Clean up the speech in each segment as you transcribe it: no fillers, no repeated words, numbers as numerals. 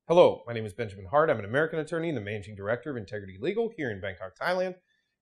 Hello, my name is Benjamin Hart. I'm an American attorney and the Managing Director of Integrity Legal here in Bangkok, Thailand.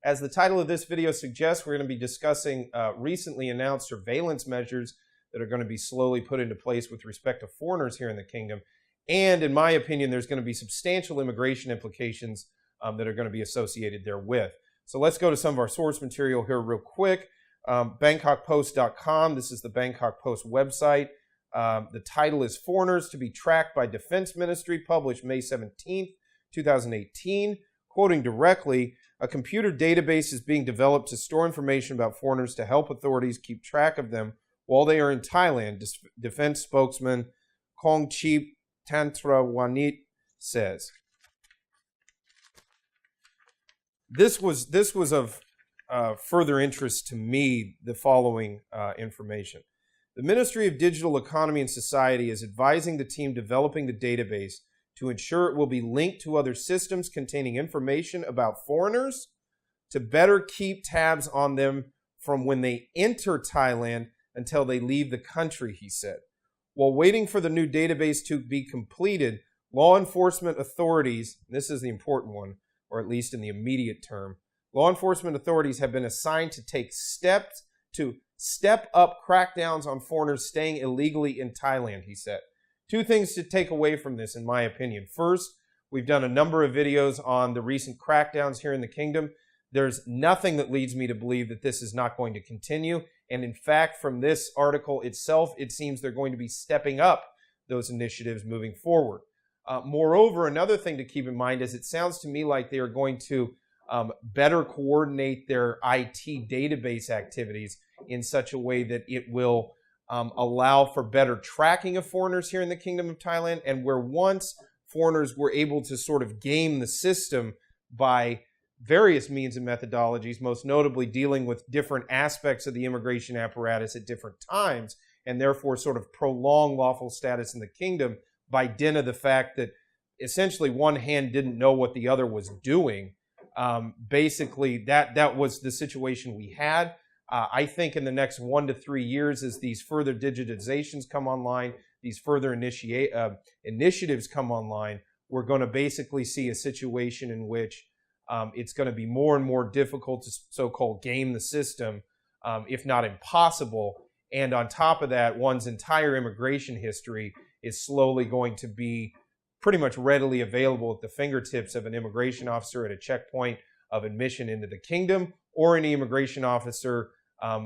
As the title of this video suggests, we're going to be discussing recently announced surveillance measures that are going to be slowly put into place with respect to foreigners here in the kingdom. And in my opinion, there's going to be substantial immigration implications that are going to be associated therewith. So let's go to some of our source material here real quick. BangkokPost.com. This is the Bangkok Post website. The title is Foreigners to be Tracked by Defense Ministry, published May 17th, 2018. Quoting directly, a computer database is being developed to store information about foreigners to help authorities keep track of them while they are in Thailand, defense spokesman Kongchip Tantrawanit says. This was of further interest to me, the following information. The Ministry of Digital Economy and Society is advising the team developing the database to ensure it will be linked to other systems containing information about foreigners to better keep tabs on them from when they enter Thailand until they leave the country, he said. While waiting for the new database to be completed, law enforcement authorities, this is the important one, or at least in the immediate term, law enforcement authorities have been assigned to take steps to step up crackdowns on foreigners staying illegally in Thailand, he said. Two things to take away from this, in my opinion. First, we've done a number of videos on the recent crackdowns here in the kingdom. There's nothing that leads me to believe that this is not going to continue. And in fact, from this article itself, it seems they're going to be stepping up those initiatives moving forward. Moreover, another thing to keep in mind is it sounds to me like they are going to better coordinate their IT database activities in such a way that it will allow for better tracking of foreigners here in the Kingdom of Thailand, and where once foreigners were able to sort of game the system by various means and methodologies, most notably dealing with different aspects of the immigration apparatus at different times, and therefore sort of prolong lawful status in the kingdom by dint of the fact that essentially one hand didn't know what the other was doing. Basically, that was the situation we had. I think in the next 1 to 3 years, as these further digitizations come online, these further initiatives come online, we're going to basically see a situation in which it's going to be more and more difficult to so-called game the system, if not impossible. And on top of that, one's entire immigration history is slowly going to be pretty much readily available at the fingertips of an immigration officer at a checkpoint of admission into the kingdom, or any immigration officer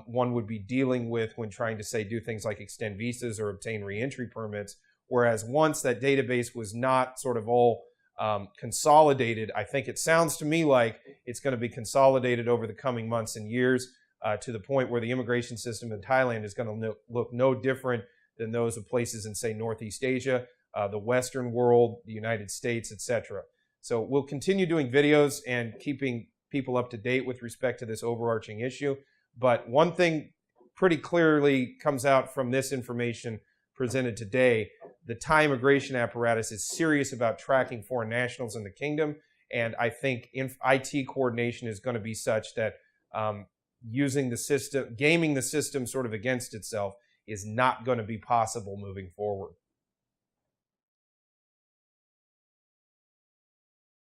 one would be dealing with when trying to, say, do things like extend visas or obtain reentry permits. Whereas once that database was not sort of all consolidated, I think it sounds to me like it's going to be consolidated over the coming months and years to the point where the immigration system in Thailand is going to look no different than those of places in, say, Northeast Asia, the Western world, the United States, etc. So we'll continue doing videos and keeping people up to date with respect to this overarching issue. But one thing pretty clearly comes out from this information presented today: the Thai immigration apparatus is serious about tracking foreign nationals in the kingdom. And I think IT coordination is going to be such that using the system, gaming the system sort of against itself, is not going to be possible moving forward.